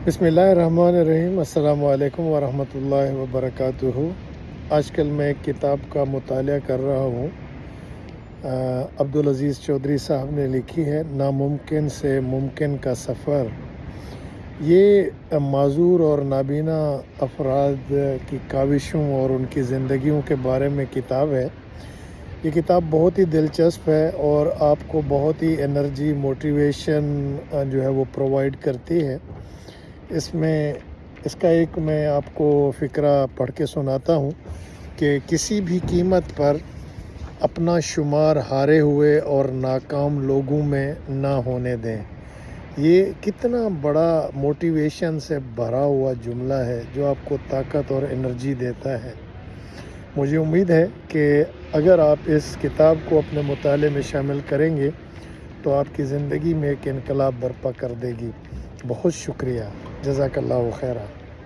बिस्मिल्लाहिर्रहमानिर्रहीम। अस्सलाम वालेकुम वरहमतुल्लाहि वबरकातुहू। आजकल मैं एक किताब का मुतालिया कर रहा हूँ। अब्दुल अज़ीज़ चौधरी साहब ने लिखी है, नामुमकिन से मुमकिन का सफ़र। ये माज़ूर और नाबीना अफराद की काविशों और उनकी ज़िंदगियों के बारे में किताब है। ये किताब बहुत ही दिलचस्प है और आपको बहुत ही एनर्जी, मोटिवेशन जो है वो प्रोवाइड करती है। इसमें इसका एक मैं आपको फ़िक्रा पढ़ के सुनाता हूँ कि किसी भी कीमत पर अपना शुमार हारे हुए और नाकाम लोगों में ना होने दें। ये कितना बड़ा मोटिवेशन से भरा हुआ जुमला है जो आपको ताकत और एनर्जी देता है। मुझे उम्मीद है कि अगर आप इस किताब को अपने मुताले में शामिल करेंगे तो आपकी ज़िंदगी में एक इनकलाब बर्पा कर देगी। बहुत शुक्रिया। जज़ाकल्लाहु खैरा।